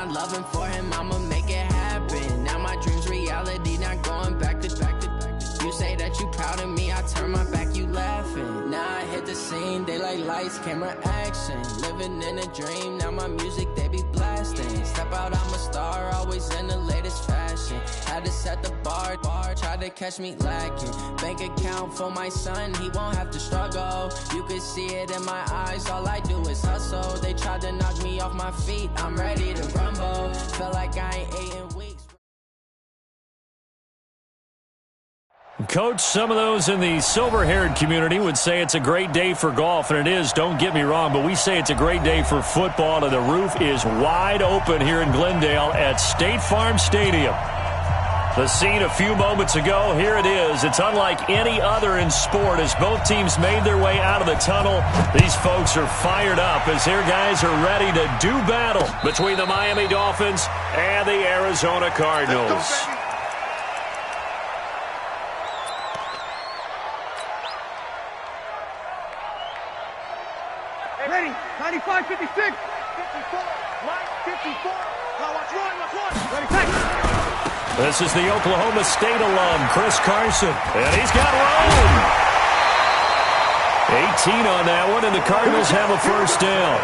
not loving for him, I'ma make it happen. Now my dream's reality, not going back to. You say that you proud of me, I turn my back, you laughing. Now I hit the scene, they like lights, camera, action. Living in a dream, now my music, they be blasting. Step out, I'm a star, always in the latest fashion. Had to set the bar, try to catch me lacking. Bank account for my son, he won't have to struggle. You could see it in my eyes, all I do is hustle. They tried to knock me off my feet, I'm ready to rumble. Felt like I ain't ate in weeks. Coach, some of those in the silver-haired community would say it's a great day for golf, and it is, don't get me wrong, but we say it's a great day for football, and the roof is wide open here in Glendale at State Farm Stadium. The scene a few moments ago, here it is. It's unlike any other in sport as both teams made their way out of the tunnel. These folks are fired up as their guys are ready to do battle between the Miami Dolphins and the Arizona Cardinals. Ready, 95, 56, 54, Mike, 54, watch one, ready, take. This is the Oklahoma State alum, Chris Carson, and he's got room. 18 on that one, and the Cardinals have a first down.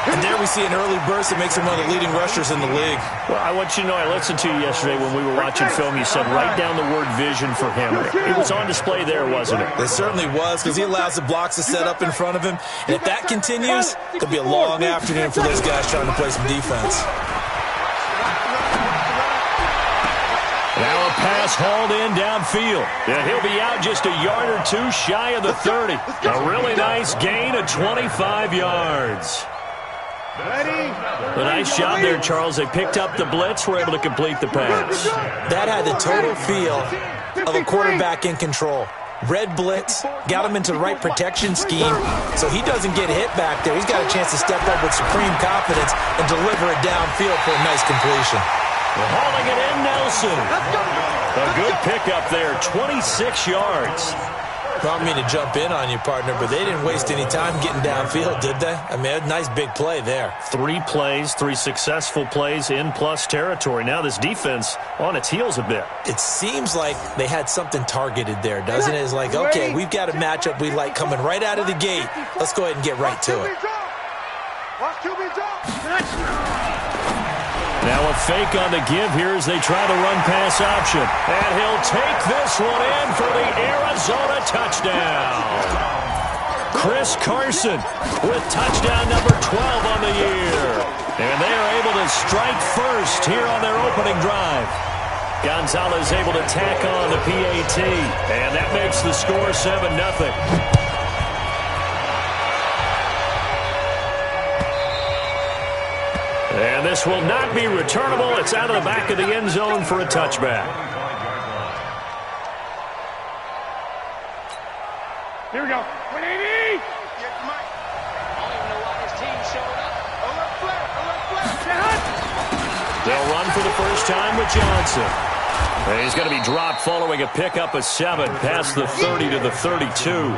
And there we see an early burst that makes him one of the leading rushers in the league. Well, I want you to know, I listened to you yesterday when we were watching film. You said write down the word vision for him. It was on display there, wasn't it? It certainly was, because he allows the blocks to set up in front of him. And if that continues, it'll be a long afternoon for those guys trying to play some defense. Now a pass hauled in downfield. And he'll be out just a yard or two shy of the 30. A really nice gain of 25 yards. A nice job there, Charles. They picked up the blitz, were able to complete the pass. That had the total feel of a quarterback in control. Red blitz, got him into the right protection scheme, so he doesn't get hit back there. He's got a chance to step up with supreme confidence and deliver it downfield for a nice completion. Hauling it in, Nelson. A good pickup there, 26 yards. I don't mean to jump in on you, partner, but they didn't waste any time getting downfield, did they? I mean, a nice big play there. 3 plays, 3 successful plays in plus territory. Now this defense on its heels a bit. It seems like they had something targeted there, doesn't it? It's like, okay, we've got a matchup we like coming right out of the gate. Let's go ahead and get right to it. Now a fake on the give here as they try the run-pass option. And he'll take this one in for the Arizona touchdown. Chris Carson with touchdown number 12 on the year. And they are able to strike first here on their opening drive. Gonzalez able to tack on the PAT. And that makes the score 7-0. And this will not be returnable. It's out of the back of the end zone for a touchback. Here we go. 180. They'll run for the first time with Johnson. And he's going to be dropped following a pickup of 7 past the 30 to the 32.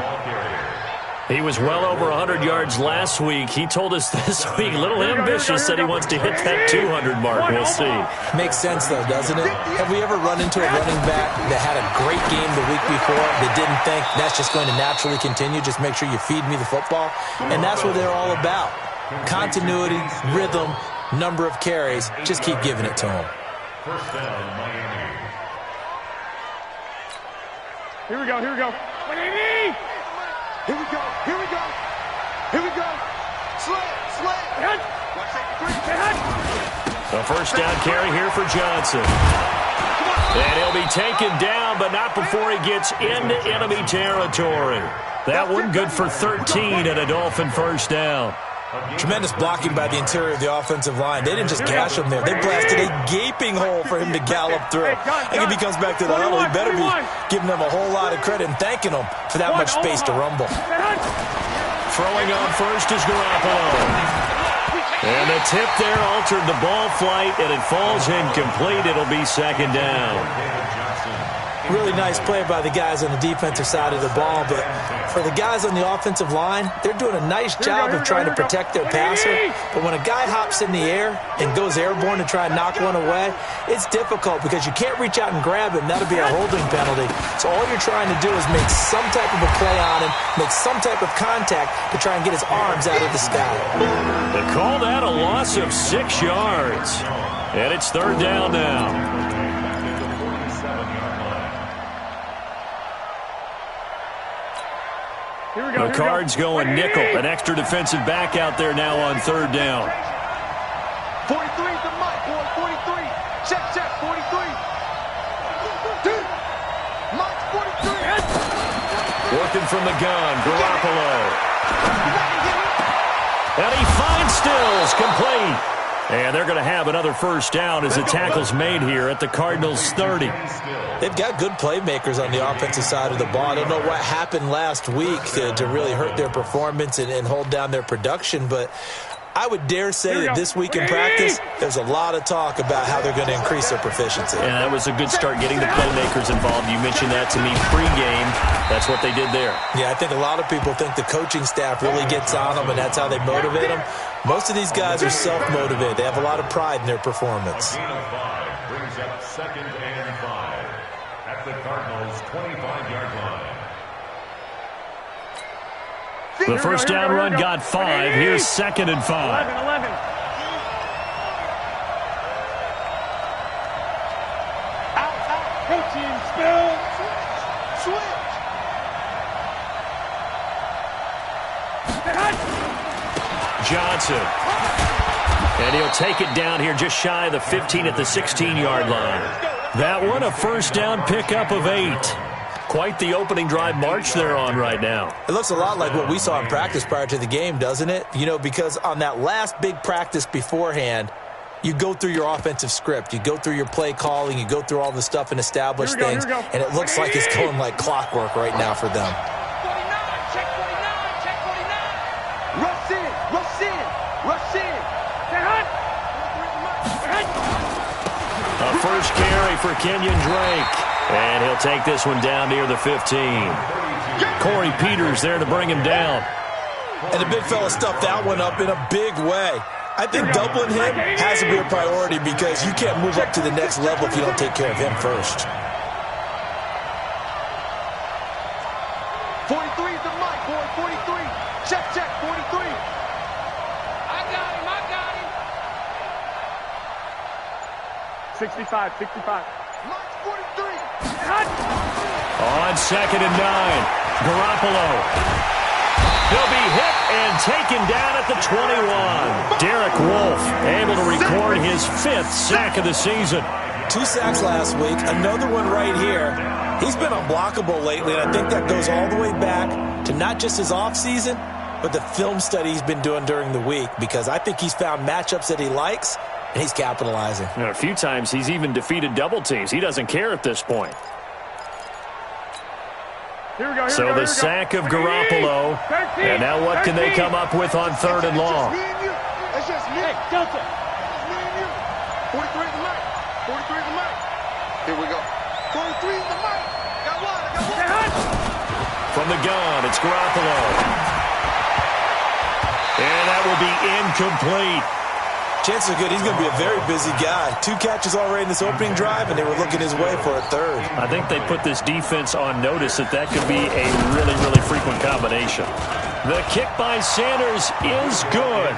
He was well over 100 yards last week. He told us this week, a little ambitious, said he wants to hit that 200 mark. We'll see. Makes sense, though, doesn't it? Have we ever run into a running back that had a great game the week before that didn't think that's just going to naturally continue? Just make sure you feed me the football. And that's what they're all about. Continuity, rhythm, number of carries. Just keep giving it to them. Here we go, here we go. 180. Here we go, here we go. Here we go. Slay. A first down carry here for Johnson. And he'll be taken down, but not before he gets into enemy territory. That one good for 13 and a Dolphin first down. Tremendous blocking by the interior of the offensive line. They didn't just gash him there. They blasted a gaping hole for him to gallop through. I think if he comes back to the huddle, he better be giving them a whole lot of credit and thanking them for that much space to rumble. Throwing on first is Garoppolo. And the tip there altered the ball flight, and it falls incomplete. It'll be second down. Really nice play by the guys on the defensive side of the ball, but for the guys on the offensive line, they're doing a nice job of trying to protect their passer. But when a guy hops in the air and goes airborne to try and knock one away, it's difficult because you can't reach out and grab him. That'll be a holding penalty. So all you're trying to do is make some type of a play on him, make some type of contact to try and get his arms out of the sky. They call that a loss of 6 yards. And it's 3rd down now. The Cards going nickel. An extra defensive back out there now on 3rd down. 43 is the mic, boy. 43. Check, 43. Mike's 43. Working from the gun, Garoppolo. And he finds Stills, complete. And they're going to have another 1st down as the tackle's made here at the Cardinals' 30. They've got good playmakers on the offensive side of the ball. I don't know what happened last week to really hurt their performance and hold down their production, but I would dare say that this week in practice, there's a lot of talk about how they're going to increase their proficiency. And that was a good start getting the playmakers involved. You mentioned that to me pregame. That's what they did there. Yeah, I think a lot of people think the coaching staff really gets on them, and that's how they motivate them. Most of these guys are self-motivated. They have a lot of pride in their performance. Brings up 2nd and 5 at the Cardinals' 25-yard line. The 1st down run got 5. Here's 2nd and 5. 11. Out. Coaching, spill. Switch. Johnson. And he'll take it down here just shy of the 15 at the 16-yard line. That one a 1st down pickup of 8. Quite the opening drive march they're on right now. It looks a lot like what we saw in practice prior to the game, doesn't it? You know, because on that last big practice beforehand, you go through your offensive script. You go through your play calling. You go through all the stuff and establish things. And it looks like it's going like clockwork right now for them. 49, check 49. Rush in. A 1st carry for Kenyon Drake. And he'll take this one down near the 15. Corey Peters there to bring him down. And the big fella stuffed that one up in a big way. I think doubling him has to be a priority because you can't move up to the next level if you don't take care of him first. 43 is the mic, boy. 43. Check, 43. I got him. 65. Mike's 43. On 2nd and 9, Garoppolo. He'll be hit and taken down at the 21. Derek Wolfe able to record his 5th sack of the season. 2 sacks last week, another one right here. He's been unblockable lately, and I think that goes all the way back to not just his offseason, but the film study he's been doing during the week, because I think he's found matchups that he likes, and he's capitalizing. And a few times he's even defeated double teams. He doesn't care at this point. So the sack of Garoppolo. And now what can they come up with on 3rd and long? That's just me. Hey, Delta. 43 is the mic. 43 is the mic. Here we go. 43 is the mic. Got one. From the gun, it's Garoppolo. And that will be incomplete. Chances are good he's going to be a very busy guy. 2 catches already in this opening drive, and they were looking his way for a 3rd. I think they put this defense on notice that could be a really, really frequent combination. The kick by Sanders is good.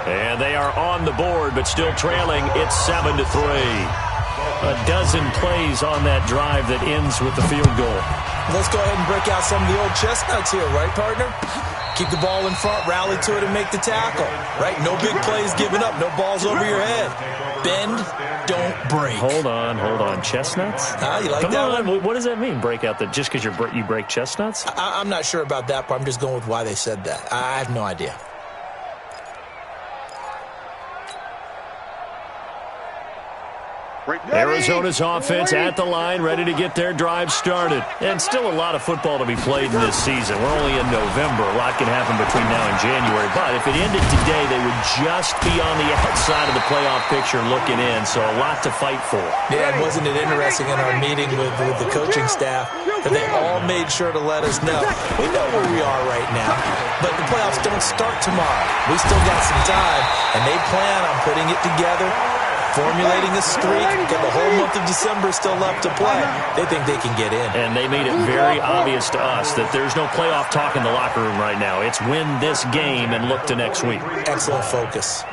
And they are on the board, but still trailing. It's 7-3. A dozen plays on that drive that ends with the field goal. Let's go ahead and break out some of the old chestnuts here, right, partner? Keep the ball in front, rally to it, and make the tackle. Right? No big plays given up. No balls over your head. Bend, don't break. Hold on. Chestnuts? You like Come that on. one? What does that mean, break out? Just because you break chestnuts? I'm not sure about that, but I'm just going with why they said that. I have no idea. Arizona's offense at the line, ready to get their drive started. And still a lot of football to be played in this season. We're only in November. A lot can happen between now and January. But if it ended today, they would just be on the outside of the playoff picture looking in. So a lot to fight for. Yeah, and wasn't it interesting in our meeting with the coaching staff that they all made sure to let us know, we know where we are right now, but the playoffs don't start tomorrow. We still got some time, and they plan on putting it together, formulating a streak. Got the whole month of December still left to play. They think they can get in. And they made it very obvious to us that there's no playoff talk in the locker room right now. It's win this game and look to next week. Excellent focus.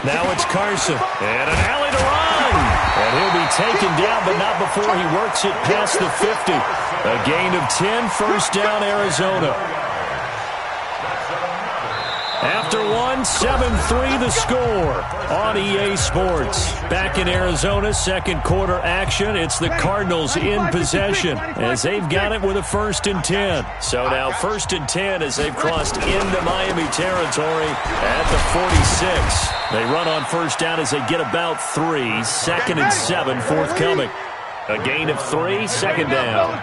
Now it's Carson. And an alley to run. And he'll be taken down, but not before he works it past the 50. A gain of 10, first down, Arizona. After 7-3 the score on EA Sports. Back in Arizona, second quarter action. It's the Cardinals in possession as they've got it with a 1st and 10. So now 1st and 10 as they've crossed into Miami territory at the 46. They run on first down as they get about 3. 2nd and 7 forthcoming. A gain of 3, second down.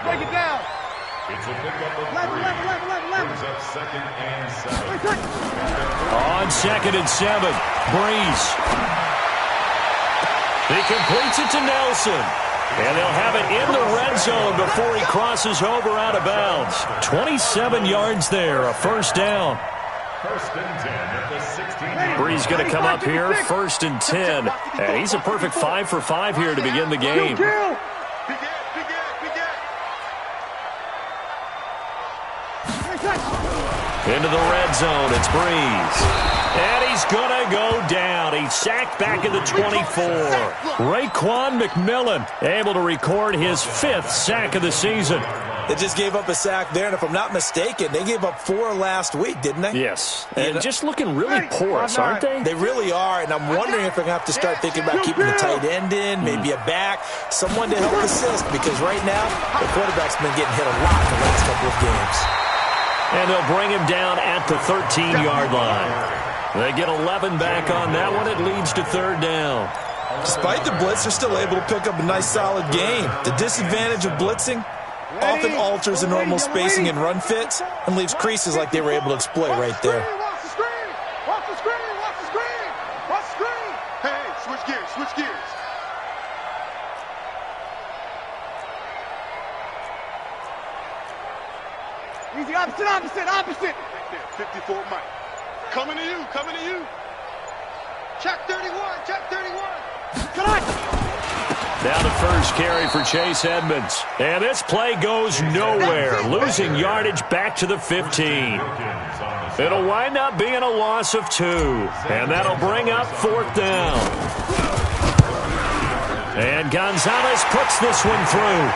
It's a pickup of 3. Brings up 2nd and 7. On 2nd and 7, Breeze. He completes it to Nelson. And they'll have it in the red zone before he crosses over out of bounds. 27 yards there, a first down. 1st and 10 at the 16. Breeze going to come up here, 1st and 10. And he's a perfect 5 for 5 here to begin the game. Into the red zone, it's Breeze. And he's going to go down. He's sacked back at the 24. Raekwon McMillan able to record his 5th sack of the season. They just gave up a sack there, and if I'm not mistaken, they gave up 4 last week, didn't they? Yes, and just looking really porous, aren't they? They really are, and I'm wondering if they're going to have to start thinking about keeping the tight end in, maybe a back, someone to help assist, because right now, the quarterback's been getting hit a lot in the last couple of games. And they'll bring him down at the 13-yard line. They get 11 back on that one. It leads to 3rd down. Despite the blitz, they're still able to pick up a nice, solid gain. The disadvantage of blitzing often alters the normal spacing and run fits and leaves creases like they were able to exploit right there. Watch the screen! Watch the screen! Watch the screen! Watch the screen! Hey, switch gears, switch gears. Easy, opposite. 54 Mike. Coming to you, coming to you. Check 31, check 31. Come on. Now the first carry for Chase Edmonds. And this play goes nowhere. Losing yardage back to the 15. It'll wind up being a loss of 2. And that'll bring up 4th down. And Gonzalez puts this one through.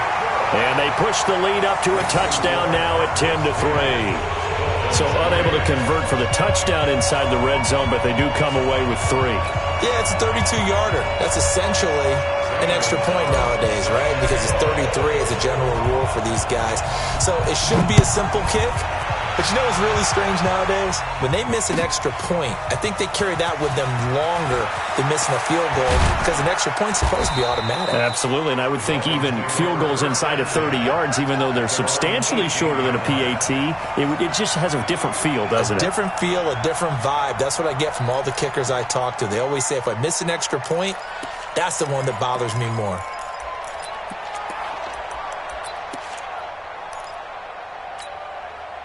And they push the lead up to a touchdown now at 10-3. So unable to convert for the touchdown inside the red zone, but they do come away with 3. Yeah, it's a 32-yarder. That's essentially an extra point nowadays, right? Because it's 33 as a general rule for these guys. So it should be a simple kick. But you know what's really strange nowadays? When they miss an extra point, I think they carry that with them longer than missing a field goal because an extra point's supposed to be automatic. Absolutely, and I would think even field goals inside of 30 yards, even though they're substantially shorter than a PAT, it just has a different feel, doesn't it? A different feel, a different vibe. That's what I get from all the kickers I talk to. They always say if I miss an extra point, that's the one that bothers me more.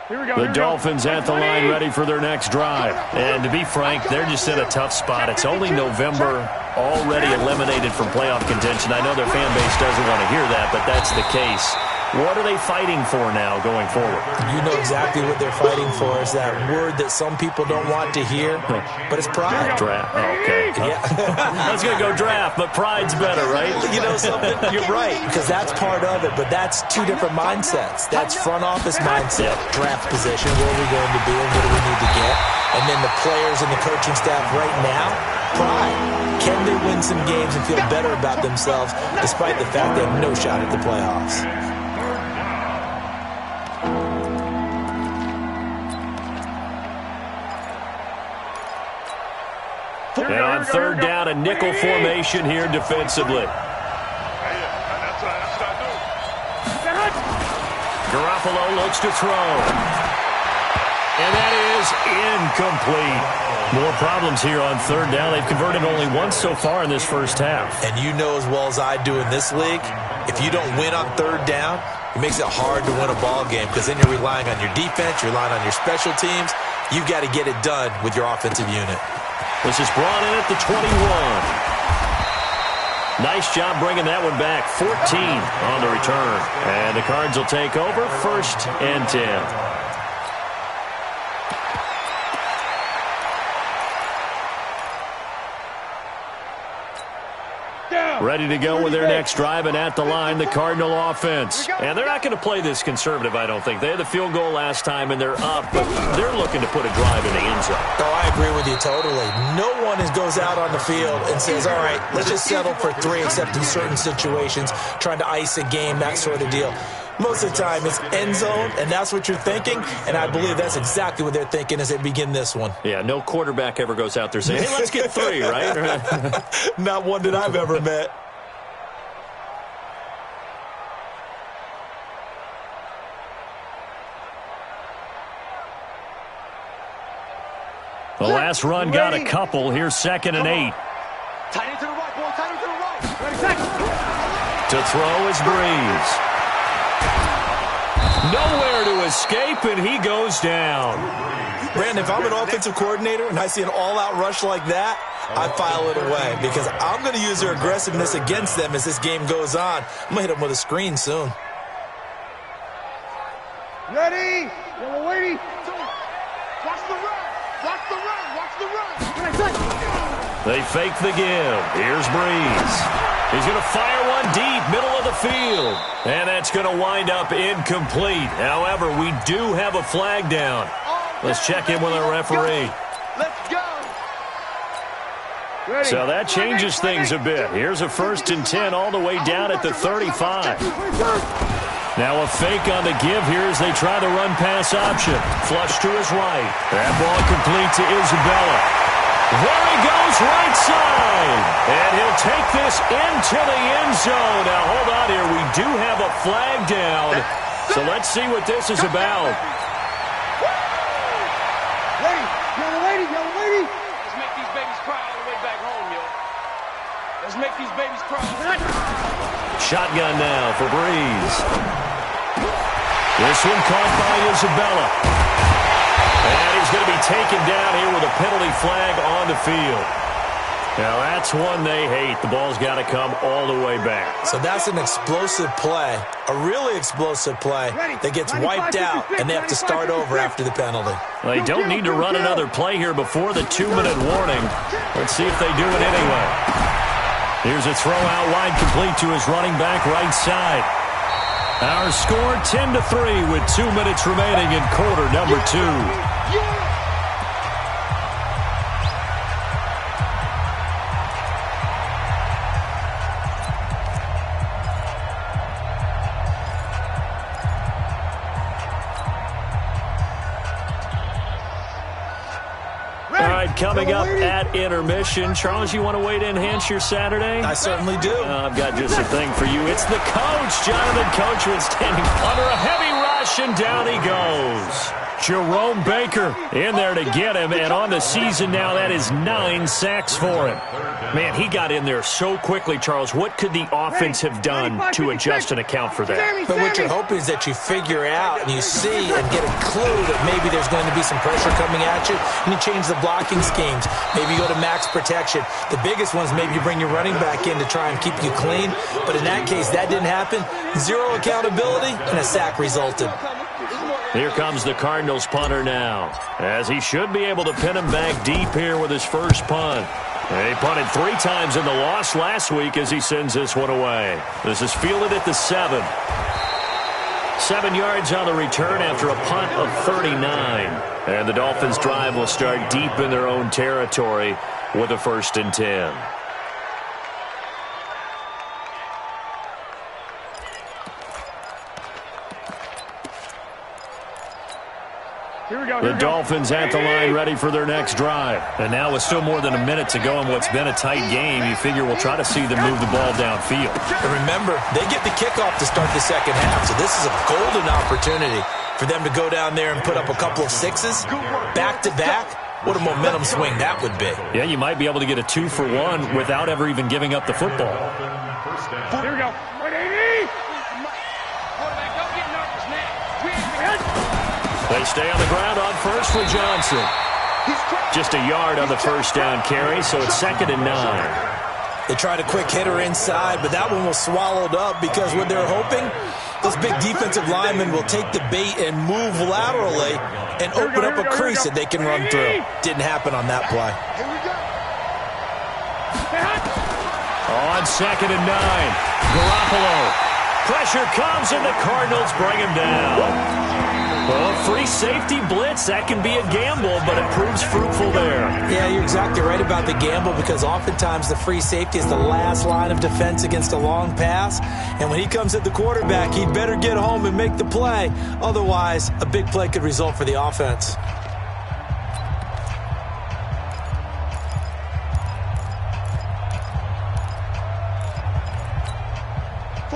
The Dolphins at the line ready for their next drive. And to be frank, they're just in a tough spot. It's only November, already eliminated from playoff contention. I know their fan base doesn't want to hear that, but that's the case. What are they fighting for now going forward? You know exactly what they're fighting for. Is that word that some people don't want to hear, but it's pride. Draft. Oh, okay. Yeah. I was going to go draft, but pride's better, right? You know something? You're right, because that's part of it, but that's 2 different mindsets. That's front office mindset, draft position, where are we going to be and what do we need to get? And then the players and the coaching staff right now, pride. Can they win some games and feel better about themselves despite the fact they have no shot at the playoffs? And on third down, a nickel formation here defensively. That's what I do. Garoppolo looks to throw. And that is incomplete. More problems here on third down. They've converted only once so far in this first half. And you know as well as I do in this league, if you don't win on third down, it makes it hard to win a ball game because then you're relying on your defense, you're relying on your special teams. You've got to get it done with your offensive unit. This is brought in at the 21. Nice job bringing that one back. 14 on the return. And the Cards will take over, 1st and 10. Ready to go with their next drive, and at the line, the Cardinal offense. And they're not going to play this conservative, I don't think. They had the field goal last time, and they're up, but they're looking to put a drive in the end zone. Oh, I agree with you totally. No one goes out on the field and says, all right, let's just settle for 3, except in certain situations, trying to ice a game, that sort of deal. Most of the time, it's end zone, and that's what you're thinking, and I believe that's exactly what they're thinking as they begin this one. Yeah, no quarterback ever goes out there saying, hey, let's get 3, right? Not one that I've ever met. The last run got a couple. Here's 2nd and 8. Tight end to the right, boy. Tight end to the right. Ready, set. To throw is Breeze. Nowhere to escape, and he goes down. Brandon, if I'm an offensive coordinator and I see an all-out rush like that, I file it away because I'm going to use their aggressiveness against them as this game goes on. I'm going to hit them with a screen soon. Ready? Yellow lady. Watch the run. Watch the run. Watch the run. They fake the give. Here's Breeze. He's going to fire one deep, middle of the field. And that's going to wind up incomplete. However, we do have a flag down. Let's check in with our referee. Let's go. Ready. So that changes things a bit. Here's a 1st and 10 all the way down at the 35. Now a fake on the give here as they try the run-pass option. Flush to his right. That ball complete to Isabella. There he goes, right side. And he'll take this into the end zone. Now, hold on here. We do have a flag down. So let's see what this is about. Ready? Yellow lady. Yellow lady. Let's make these babies cry all the way back home, yo. Let's make these babies cry. Shotgun now for Breeze. This one caught by Isabella. And he's going to be taken down here with a penalty flag on the field. Now, that's one they hate. The ball's got to come all the way back. So that's an explosive play, a really explosive play that gets wiped out, and they have to start over after the penalty. They don't need to run another play here before the 2-minute warning. Let's see if they do it anyway. Here's a throw out wide complete to his running back right side. Our score 10-3 with 2 minutes remaining in quarter number 2. Coming up at intermission. Charles, you want to wait to enhance your Saturday? I certainly do. I've got just a thing for you. It's the coach, Jonathan Coachman, standing under a heavy rush, and down he goes. Jerome Baker in there to get him, and on the season now, that is 9 sacks for him. Man, he got in there so quickly, Charles. What could the offense have done to adjust and account for that? But what you're hoping is that you figure out and you see and get a clue that maybe there's going to be some pressure coming at you, and you change the blocking schemes. Maybe you go to max protection. The biggest ones, maybe you bring your running back in to try and keep you clean. But in that case, that didn't happen. Zero accountability, and a sack resulted. Here comes the Cardinals punter now, as he should be able to pin him back deep here with his first punt. He punted 3 times in the loss last week as he sends this one away. This is fielded at the 7. 7 yards on the return after a punt of 39. And the Dolphins' drive will start deep in their own territory with a 1st and 10. The Dolphins at the line ready for their next drive. And now with still more than a minute to go in what's been a tight game, you figure we'll try to see them move the ball downfield. And remember, they get the kickoff to start the second half, so this is a golden opportunity for them to go down there and put up a couple of sixes back-to-back. What a momentum swing that would be. Yeah, you might be able to get a 2-for-1 without ever even giving up the football. Here we go. 180. They stay on the ground on first for Johnson. Just a yard on the first down carry, so it's 2nd and 9. They tried a quick hitter inside, but that one was swallowed up because what they're hoping, those big defensive linemen will take the bait and move laterally and open up a crease that they can run through. Didn't happen on that play. On 2nd and 9, Garoppolo. Pressure comes, and the Cardinals bring him down. Well, free safety blitz, that can be a gamble, but it proves fruitful there. Yeah, you're exactly right about the gamble because oftentimes the free safety is the last line of defense against a long pass. And when he comes at the quarterback, he'd better get home and make the play. Otherwise, a big play could result for the offense.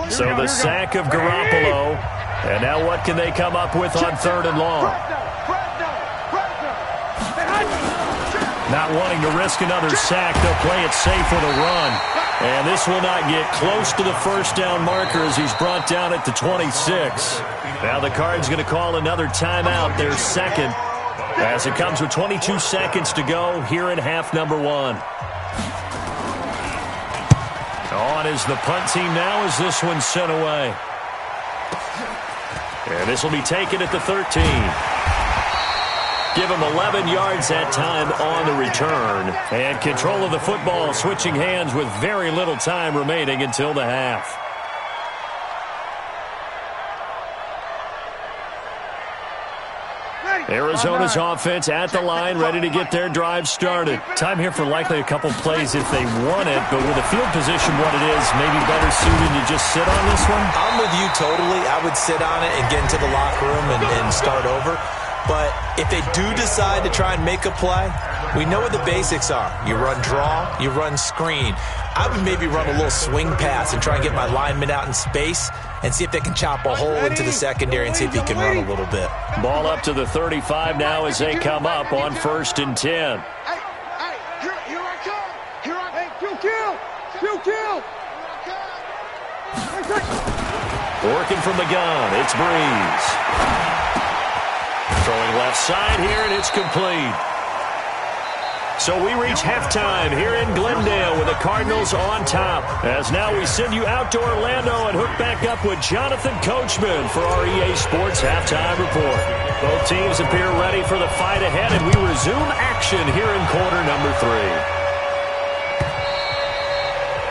So the sack of Garoppolo. And now what can they come up with on 3rd and long? Not wanting to risk another sack, they'll play it safe with a run. And this will not get close to the first down marker as he's brought down at the 26. Now the Cards going to call another timeout, their second, as it comes with 22 seconds to go here in half number 1. On is the punt team now as this one's sent away. And this will be taken at the 13. Give him 11 yards that time on the return. And control of the football switching hands with very little time remaining until the half. Arizona's offense at the line, ready to get their drive started. Time here for likely a couple plays if they want it, but with the field position what it is, maybe better suited to just sit on this one? I'm with you totally. I would sit on it and get into the locker room and start over. But if they do decide to try and make a play, we know what the basics are. You run draw, you run screen. I would maybe run a little swing pass and try and get my lineman out in space and see if they can chop a hole into the secondary and see if he can run a little bit. Ball up to the 35 now as they come up on 1st and 10. Here I come. Here I come. Kill. Working from the gun, it's Breeze. Throwing left side here, and it's complete. So we reach halftime here in Glendale with the Cardinals on top. As now we send you out to Orlando and hook back up with Jonathan Coachman for our EA Sports Halftime Report. Both teams appear ready for the fight ahead, and we resume action here in quarter number 3.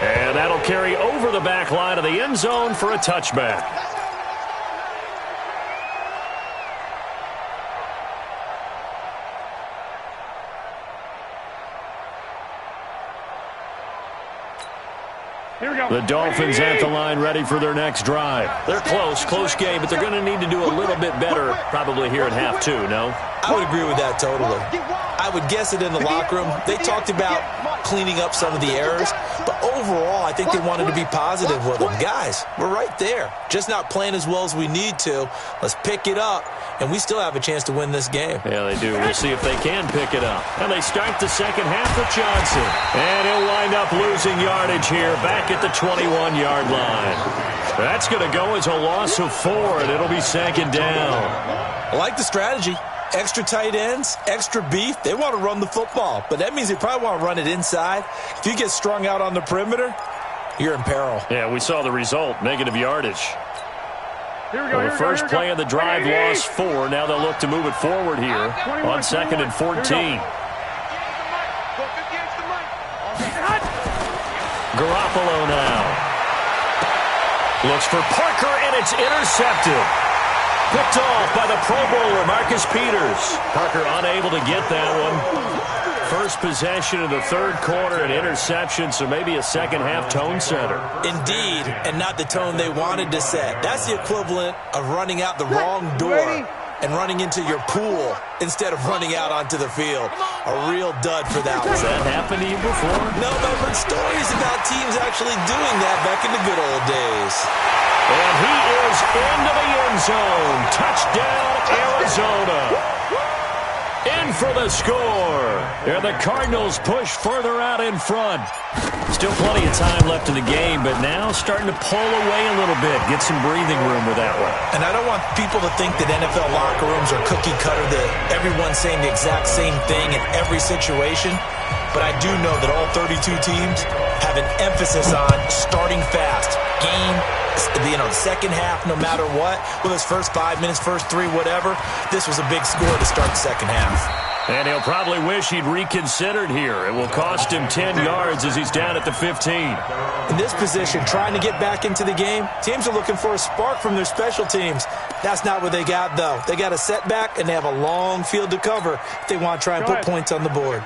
And that'll carry over the back line of the end zone for a touchback. The Dolphins at the line ready for their next drive. They're close game, but they're going to need to do a little bit better probably here in half 2, no? I would agree with that totally. I would guess it in the locker room. They talked about cleaning up some of the errors, but overall I think they wanted to be positive with them. Guys, we're right there. Just not playing as well as we need to. Let's pick it up, and we still have a chance to win this game. Yeah, they do. We'll see if they can pick it up. And they start the second half with Johnson. And he'll wind up losing yardage here back at the 21-yard line. That's going to go as a loss of 4, and it'll be 2nd down. I like the strategy. Extra tight ends, extra beef. They want to run the football, but that means they probably want to run it inside. If you get strung out on the perimeter, you're in peril. Yeah, we saw the result, negative yardage. Here we go. The first play of the drive lost 4. Now they'll look to move it forward here on 2nd and 14. Garoppolo now. Looks for Parker, and it's intercepted. Picked off by the Pro Bowler, Marcus Peters. Parker unable to get that one. First possession of the 3rd quarter, an interception, so maybe a second-half tone setter. Indeed, and not the tone they wanted to set. That's the equivalent of running out the wrong door and running into your pool instead of running out onto the field. A real dud for that one. Has that happened to you before? No, but I've heard stories about teams actually doing that back in the good old days. And he is into the end zone. Touchdown, Arizona. In for the score. And the Cardinals push further out in front. Still plenty of time left in the game, but now starting to pull away a little bit. Get some breathing room with that one. And I don't want people to think that NFL locker rooms are cookie cutter, that everyone's saying the exact same thing in every situation. But I do know that all 32 teams have an emphasis on starting fast. Second half, no matter what, whether it's first 5 minutes, first 3, whatever, this was a big score to start the second half. And he'll probably wish he'd reconsidered here. It will cost him 10 yards as he's down at the 15. In this position, trying to get back into the game, teams are looking for a spark from their special teams. That's not what they got, though. They got a setback, and they have a long field to cover if they want to try and put points on the board.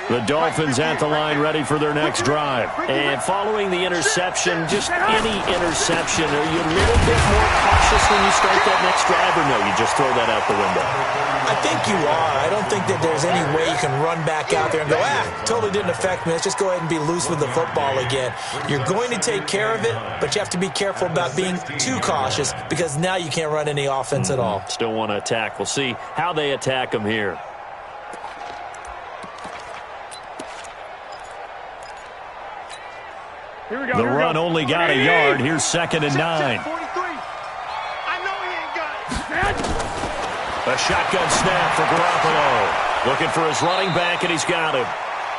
The Dolphins at the line ready for their next drive. And following the interception, just any interception, are you a little bit more cautious when you start that next drive, or no, you just throw that out the window? I think you are. I don't think that there's any way you can run back out there and go, totally didn't affect me. Let's just go ahead and be loose with the football again. You're going to take care of it, but you have to be careful about being too cautious because now you can't run any offense at all. Still want to attack. We'll see how they attack them here. The run only got a yard. Here's 2nd and 9. I know he ain't got it. A shotgun snap for Garoppolo. Looking for his running back, and he's got him.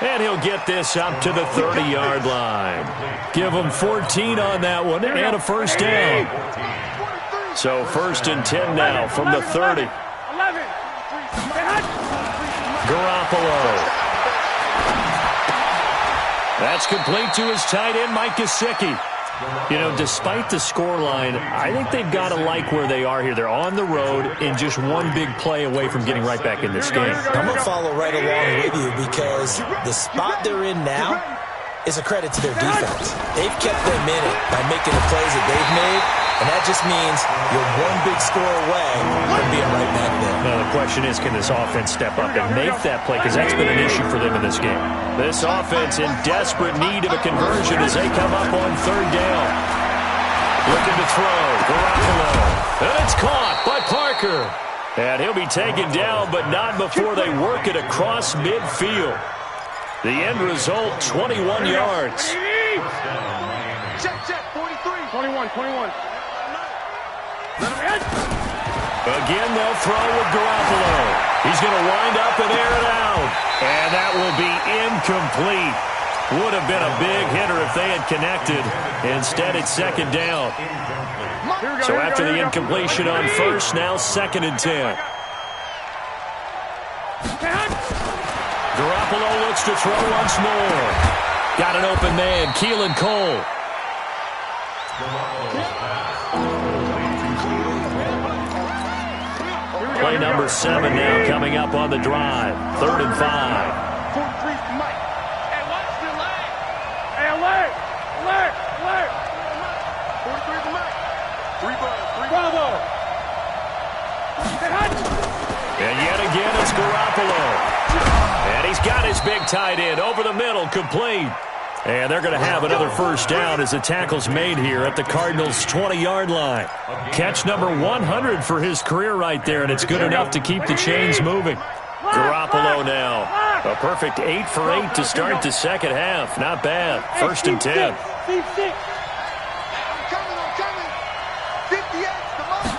And he'll get this up to the 30-yard line. Give him 14 on that one and a first down. So 1st and 10 now from the 30. Garoppolo. That's complete to his tight end, Mike Gesicki. You know, despite the scoreline, I think they've got to like where they are here. They're on the road and just one big play away from getting right back in this game. I'm going to follow right along with you because the spot they're in now is a credit to their defense. They've kept them in it by making the plays that they've made, and that just means you're one big score away from being right back there. Now, the question is, can this offense step up and make that play? Because that's been an issue for them in this game. This offense in desperate need of a conversion as they come up on 3rd down. Looking to throw. Garoppolo. And it's caught by Parker. And he'll be taken down, but not before they work it across midfield. The end result, 21 yards. Check, 43. 21. Again, they'll throw with Garoppolo. He's going to wind up and air it out. And that will be incomplete. Would have been a big hitter if they had connected. Instead, it's 2nd down. So after the incompletion on 1st, now 2nd and 10. Garoppolo looks to throw once more. Got an open man, Keelan Cole. Play number 7 now coming up on the drive. 3rd and 5. 43's Mike. Hey, watch the leg. Hey, alert! 43's Mike. 3 Bravo! And yet again, it's Garoppolo. And he's got his big tight end over the middle, complete. And they're going to have another first down as the tackle's made here at the Cardinals' 20-yard line. Catch number 100 for his career right there, and it's good enough to keep the chains moving. Garoppolo now. A perfect 8 for 8 to start the second half. Not bad. 1st and 10. I'm coming. 58's the most.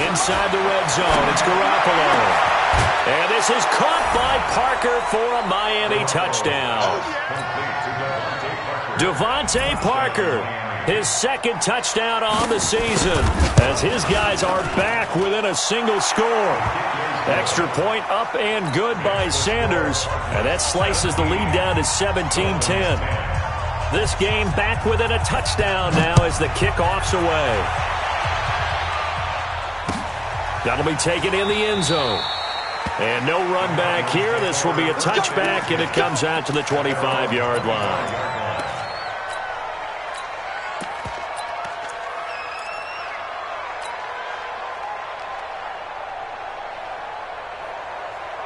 Inside the red zone, it's Garoppolo. And this is caught by Parker for a Miami touchdown. Devontae Parker, his 2nd touchdown on the season, as his guys are back within a single score. Extra point up and good by Sanders, and that slices the lead down to 17-10. This game back within a touchdown now as the kickoff's away. That'll be taken in the end zone. And no run back here. This will be a touchback, and it comes out to the 25-yard line.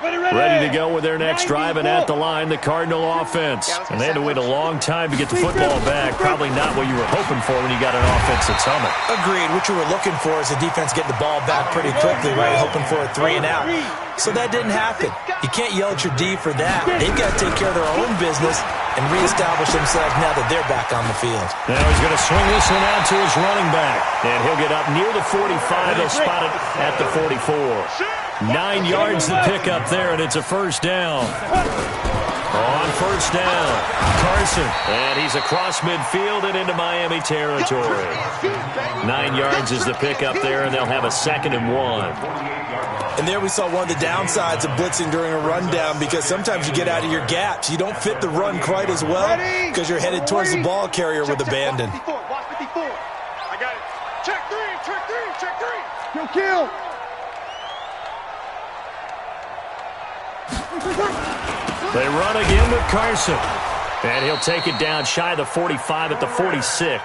Ready to go with their next drive, and at the line, the Cardinal offense. And they had to wait a long time to get the football back. Probably not what you were hoping for when you got an offense that's humming. Agreed. What you were looking for is the defense getting the ball back pretty quickly, right? Hoping for a 3 and out. So that didn't happen. You can't yell at your D for that. They've got to take care of their own business and reestablish themselves now that they're back on the field. Now he's going to swing this one out to his running back. And he'll get up near the 45. They'll spot it at the 44. 9 yards to pick up there, and it's a first down. On first down, Carson. And he's across midfield and into Miami territory. 9 yards is the pickup there, and they'll have a 2nd and 1. And there we saw one of the downsides of blitzing during a rundown, because sometimes you get out of your gaps. You don't fit the run quite as well because you're headed towards the ball carrier with abandon. Watch 54. I got it. Check 3, check 3, check 3. Kill. They run again with Carson. And he'll take it down shy of the 45 at the 46.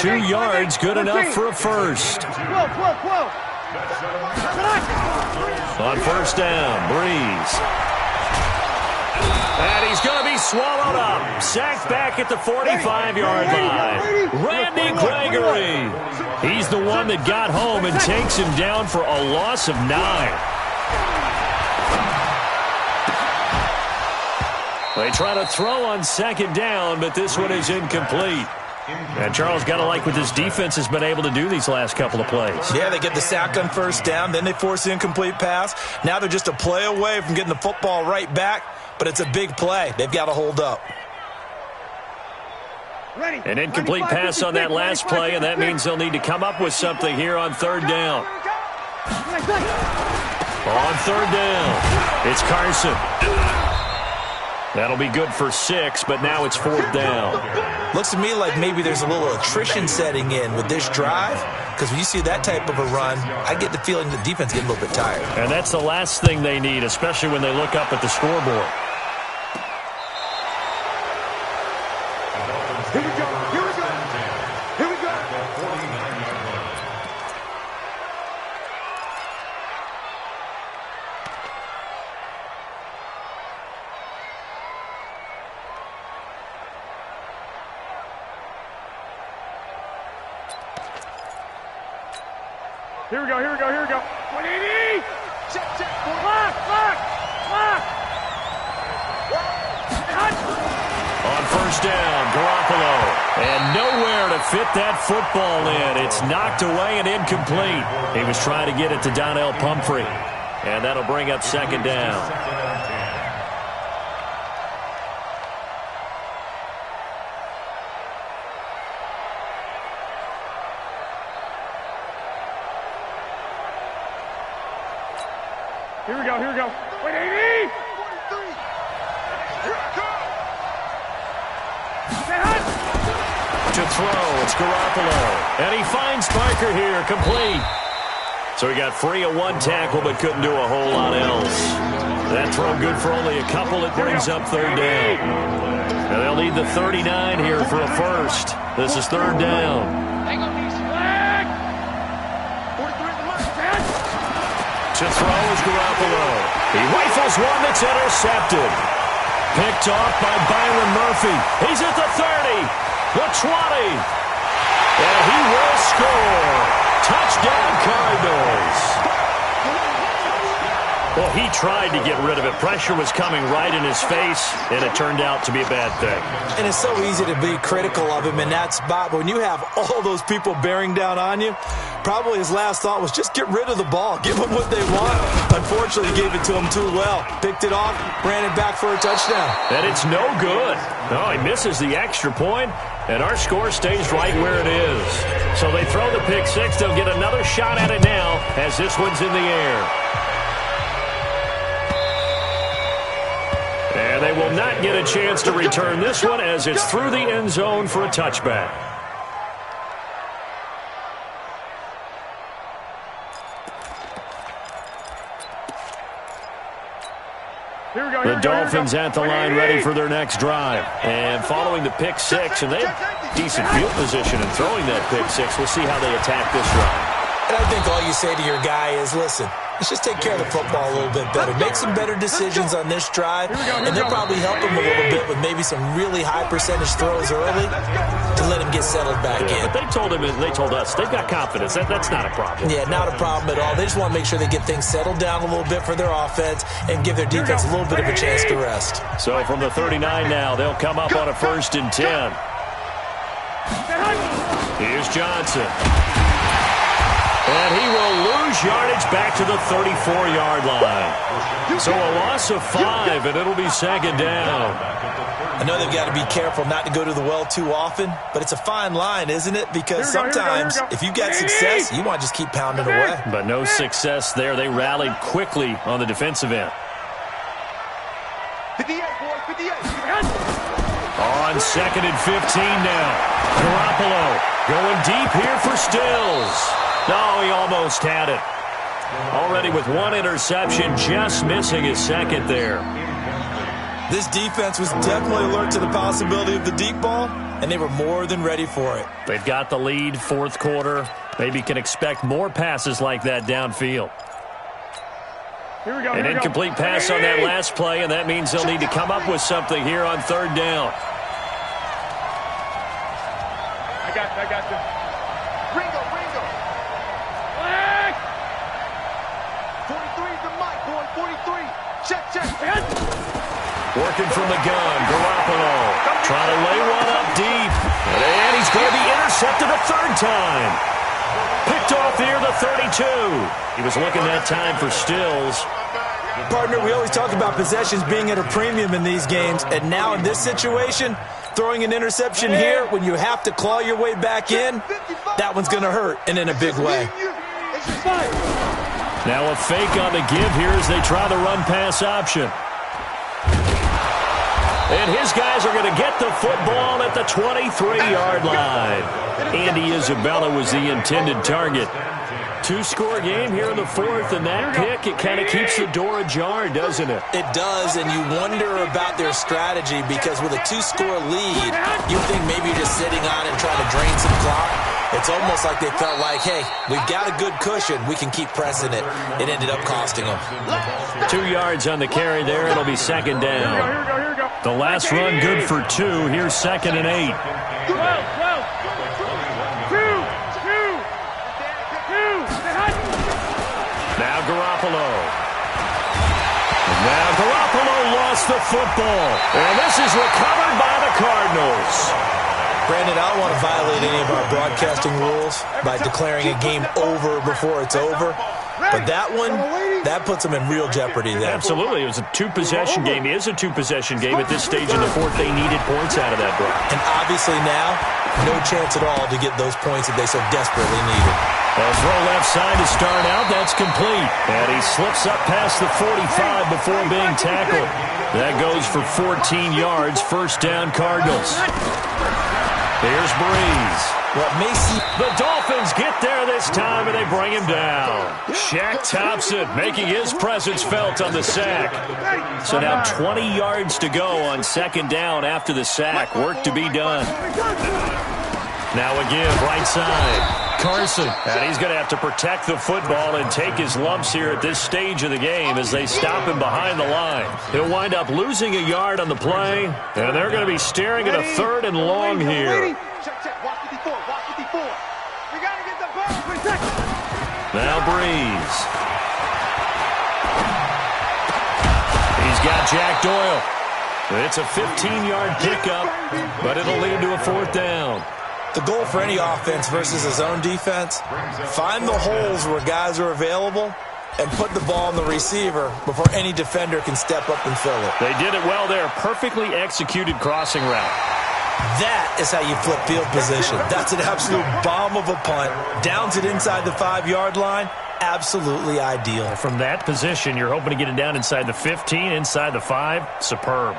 2 yards, good enough for a first. On first down, Breeze. And he's going to be swallowed up. Sacked back at the 45-yard line. Randy Gregory. He's the one that got home and takes him down for a loss of 9. They try to throw on 2nd down, but this one is incomplete. And Charles, got to like what this defense has been able to do these last couple of plays. Yeah, they get the sack on first down, then they force the incomplete pass. Now they're just a play away from getting the football right back, but it's a big play. They've got to hold up. An incomplete pass on that last play, and that means they'll need to come up with something here on 3rd down. On 3rd down, it's Carson. That'll be good for 6, but now it's 4th down. Looks to me like maybe there's a little attrition setting in with this drive, because when you see that type of a run, I get the feeling the defense is getting a little bit tired. And that's the last thing they need, especially when they look up at the scoreboard. Here we go. Here we go. Here we go. Here we go, here we go, here we go. 180! Check, check. Lock, lock, lock. On first down, Garoppolo. And nowhere to fit that football in. It's knocked away and incomplete. He was trying to get it to Donnell Pumphrey. And that'll bring up 2nd down. Here we go, here we go. 180! Here I come! To throw, it's Garoppolo. And he finds Parker here, complete. So he got free of 1 tackle, but couldn't do a whole lot else. That throw good for only a couple. It brings up 3rd down. And they'll need the 39 here for a first. This is 3rd down. To throw is Garoppolo. He rifles one that's intercepted. Picked off by Byron Murphy. He's at the 30, the 20. And he will score. Touchdown, Cardinals. Well, he tried to get rid of it. Pressure was coming right in his face, and it turned out to be a bad thing. And it's so easy to be critical of him in that spot, but when you have all those people bearing down on you, probably his last thought was just get rid of the ball. Give them what they want. Unfortunately, he gave it to him too well. Picked it off, ran it back for a touchdown. And it's no good. No, he misses the extra point, and our score stays right where it is. So they throw the pick 6. They'll get another shot at it now as this one's in the air. And they will not get a chance to return this one as it's through the end zone for a touchback. The Dolphins at the line ready for their next drive. And following the pick 6, and they have decent field position in throwing that pick 6. We'll see how they attack this drive. And I think all you say to your guy is, listen, Let's just take care of the football a little bit better. Make some better decisions on this drive, and they'll probably help him a little bit with maybe some really high percentage throws early to let him get settled back in. But they told us they've got confidence. That's not a problem. Yeah, not a problem at all. They just want to make sure they get things settled down a little bit for their offense and give their defense a little bit of a chance to rest. So from the 39 now, they'll come up on a 1st and 10. Here's Johnson. And he will lose yardage back to the 34-yard line. So a loss of 5, and it'll be 2nd down. I know they've got to be careful not to go to the well too often, but it's a fine line, isn't it? Because sometimes if you've got success, you want to just keep pounding away. But no success there. They rallied quickly on the defensive end. 58, boy, 58. On 2nd and 15 now. Garoppolo going deep here for Stills. No, he almost had it. Already with 1 interception, just missing his 2nd there. This defense was definitely alert to the possibility of the deep ball, and they were more than ready for it. They've got the lead, 4th quarter. Maybe can expect more passes like that downfield. Here we go. An incomplete pass on that last play, and that means they'll need to come up with something here on 3rd down. I got you. Ringo. 43's the mic, boy, 43. Check. Working from the gun, Garoppolo trying to lay one up deep. And he's going to be intercepted a 3rd time. Picked off near the 32. He was looking that time for Stills. Partner, we always talk about possessions being at a premium in these games, and now in this situation, throwing an interception here when you have to claw your way back in, that one's going to hurt, and in a big way. Now a fake on the give here as they try the run-pass option. And his guys are going to get the football at the 23-yard line. Andy Isabella was the intended target. 2-score game here in the 4th, and that pick, it kind of keeps the door ajar, doesn't it? It does, and you wonder about their strategy because with a 2-score lead, you think maybe you're just sitting on and trying to drain some clock. It's almost like they felt like, hey, we've got a good cushion. We can keep pressing it. It ended up costing them. 2 yards on the carry there. It'll be 2nd down. Here we go. The last run good for 2. Here's 2nd and 8. 12. Now Garoppolo lost the football. And this is recovered by the Cardinals. Brandon, I don't want to violate any of our broadcasting rules by declaring a game over before it's over. But that one, that puts them in real jeopardy there. Absolutely. It was a 2-possession game. It is a 2-possession game at this stage in the 4th. They needed points out of that drive. And obviously now, no chance at all to get those points that they so desperately needed. A throw left side to start out. That's complete. And he slips up past the 45 before being tackled. That goes for 14 yards. 1st down, Cardinals. Here's Breeze. The Dolphins get there this time, and they bring him down. Shaq Thompson making his presence felt on the sack. So now 20 yards to go on 2nd down after the sack. Work to be done. Now again, right side. Carson, and he's going to have to protect the football and take his lumps here at this stage of the game as they stop him behind the line. He'll wind up losing a yard on the play, and they're going to be staring at a 3rd and long here. Check. Watch 54. We got to get the ball. Now Breeze. He's got Jack Doyle. It's a 15-yard pickup, but it'll lead to a 4th down. The goal for any offense versus his own defense, find the holes where guys are available and put the ball in the receiver before any defender can step up and fill it. They did it well there. Perfectly executed crossing route. That is how you flip field position. That's an absolute bomb of a punt. Downs it inside the 5-yard line. Absolutely ideal. From that position, you're hoping to get it down inside the 15, inside the 5. Superb.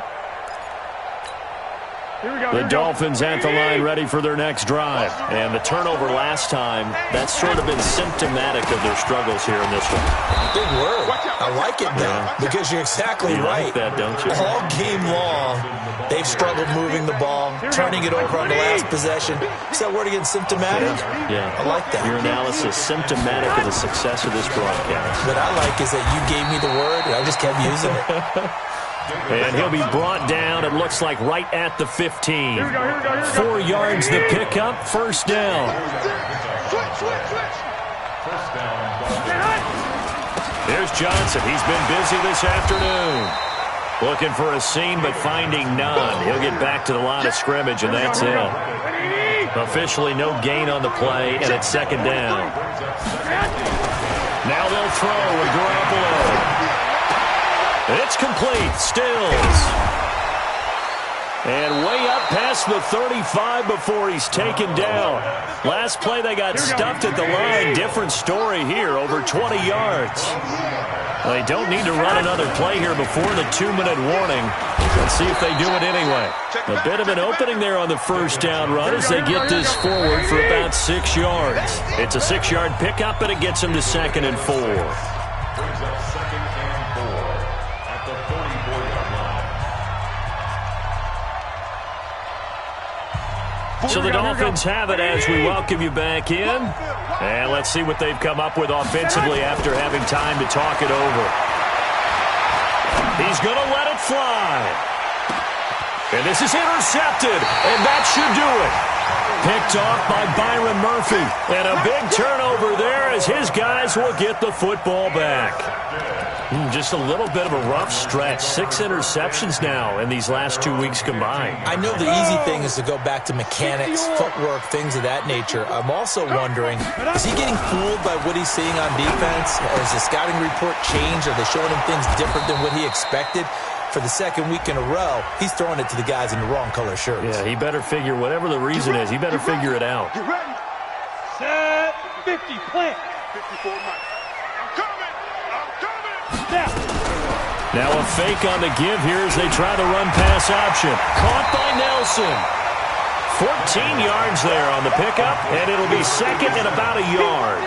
The Dolphins at the line ready for their next drive. And the turnover last time, that's sort of been symptomatic of their struggles here in this one. Big word. I like it now because you're exactly right. You like that, don't you? All game long, they've struggled moving the ball, turning it over on the last possession. Is that word again, symptomatic? Yeah. I like that. Your analysis, symptomatic of the success of this broadcast. What I like is that you gave me the word, and I just kept using it. And he'll be brought down, it looks like, right at the 15. 4 yards the pickup, first down. Here's Johnson. He's been busy this afternoon. Looking for a seam, but finding none. He'll get back to the line of scrimmage, and that's it. Officially no gain on the play, and it's second down. Now they'll throw with Garoppolo. It's complete. Stills. And way up past the 35 before he's taken down. Last play they got stuffed at the line. Different story here, over 20 yards. They don't need to run another play here before the 2-minute warning. Let's see if they do it anyway. A bit of an opening there on the first down run as they get this forward for about 6 yards. It's a 6-yard pickup, and it gets them to 2nd and 4. So the Dolphins have it as we welcome you back in. And let's see what they've come up with offensively after having time to talk it over. He's going to let it fly. And this is intercepted, and that should do it. Picked off by Byron Murphy. And a big turnover there as his guys will get the football back. Just a little bit of a rough stretch. 6 interceptions now in these last 2 weeks combined. I know the easy thing is to go back to mechanics, footwork, things of that nature. I'm also wondering, is he getting fooled by what he's seeing on defense? Has the scouting report changed? Are they showing him things different than what he expected? For the second week in a row, he's throwing it to the guys in the wrong color shirts. Yeah, he better figure, whatever the reason is, he better figure it out. Get ready. Set 50, plant. 54 miles. I'm coming. Now a fake on the give here as they try the run-pass option. Caught by Nelson. 14 yards there on the pickup, and it'll be 2nd and about a yard.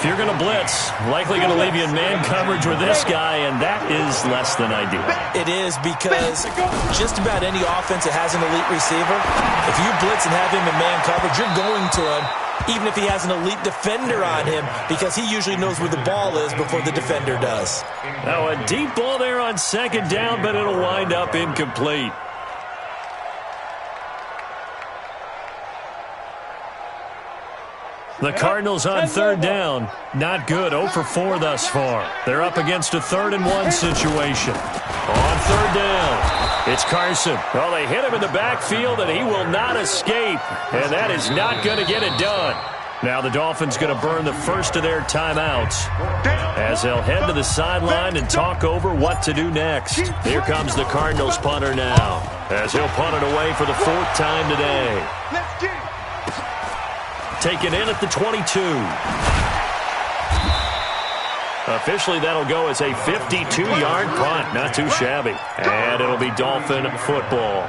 If you're going to blitz, likely going to leave you in man coverage with this guy, and that is less than ideal. It is because just about any offense that has an elite receiver, if you blitz and have him in man coverage, you're going to him, even if he has an elite defender on him, because he usually knows where the ball is before the defender does. Now a deep ball there on 2nd down, but it'll wind up incomplete. The Cardinals on 3rd down. Not good. 0 for 4 thus far. They're up against a 3rd and 1 situation. On 3rd down, it's Carson. Well, they hit him in the backfield, and he will not escape. And that is not going to get it done. Now the Dolphins going to burn the first of their timeouts as they'll head to the sideline and talk over what to do next. Here comes the Cardinals punter now as he'll punt it away for the 4th time today. Let's get it. Taken in at the 22. Officially, that'll go as a 52-yard punt. Not too shabby. And it'll be Dolphin football.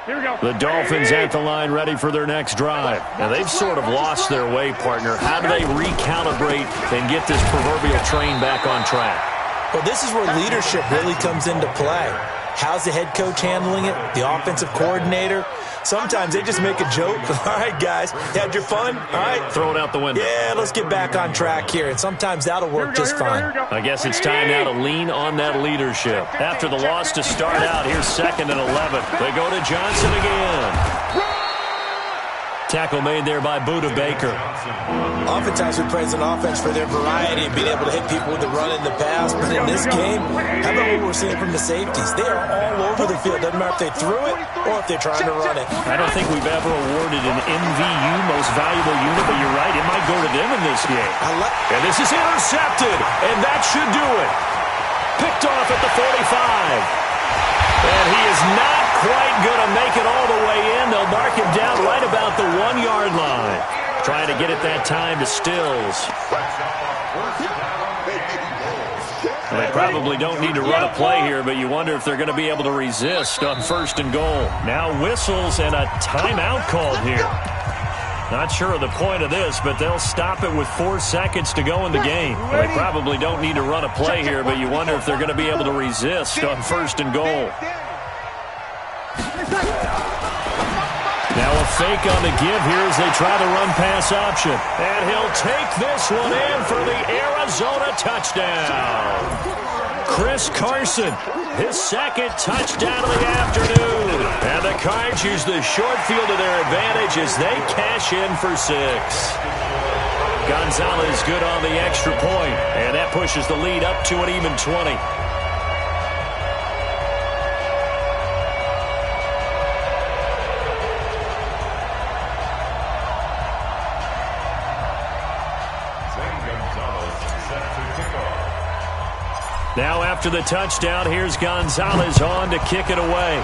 Here we go. The Dolphins at the line ready for their next drive. Now, they've sort of lost their way, partner. How do they recalibrate and get this proverbial train back on track? Well, this is where leadership really comes into play. How's the head coach handling it? The offensive coordinator? Sometimes they just make a joke. All right, guys, you had your fun? All right. Throw it out the window. Yeah, let's get back on track here. And sometimes that'll work just fine. I guess it's time now to lean on that leadership. After the loss to start out, here's 2nd and 11. They go to Johnson again. Tackle made there by Buda Baker. Oftentimes we praise an offense for their variety and being able to hit people with the run and the pass. But in this game, how about what we're seeing from the safeties? They are all over the field. Doesn't matter if they threw it or if they're trying to run it. I don't think we've ever awarded an MVU, most valuable unit, but you're right, it might go to them in this game. And this is intercepted, and that should do it. Picked off at the 45. And he is not quite going to make it all the way in. They'll mark him down right about the 1-yard line. Trying to get it that time to Stills. Well, they probably don't need to run a play here, but you wonder if they're going to be able to resist on 1st and goal. Now whistles and a timeout called here. Not sure of the point of this, but they'll stop it with 4 seconds to go in the game. Well, they probably don't need to run a play here, but you wonder if they're going to be able to resist on 1st and goal. Now a fake on the give here as they try the run-pass option. And he'll take this one in for the Arizona touchdown. Chris Carson, his 2nd touchdown of the afternoon. And the Cards use the short field to their advantage as they cash in for 6. Gonzalez good on the extra point, and that pushes the lead up to an even 20. Now after the touchdown, here's Gonzalez on to kick it away.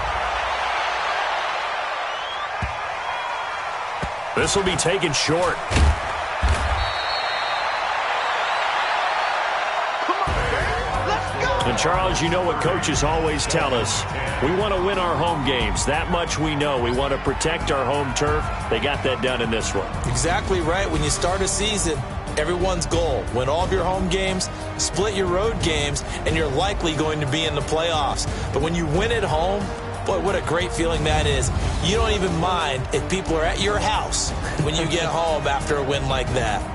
This will be taken short. And Charles, you know what coaches always tell us. We want to win our home games. That much we know. We want to protect our home turf. They got that done in this one. Exactly right. When you start a season, everyone's goal, win all of your home games, split your road games, and you're likely going to be in the playoffs. But when you win at home, boy, what a great feeling that is. You don't even mind if people are at your house when you get home after a win like that.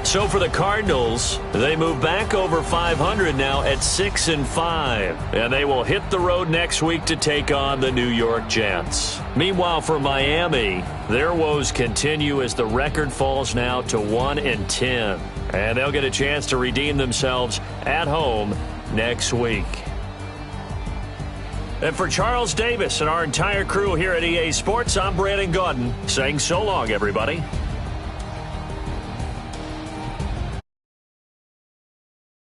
So for the Cardinals, they move back over 500 now at 6-5. And they will hit the road next week to take on the New York Jets. Meanwhile, for Miami, their woes continue as the record falls now to 1-10. And they'll get a chance to redeem themselves at home next week. And for Charles Davis and our entire crew here at EA Sports, I'm Brandon Gaudin saying so long, everybody.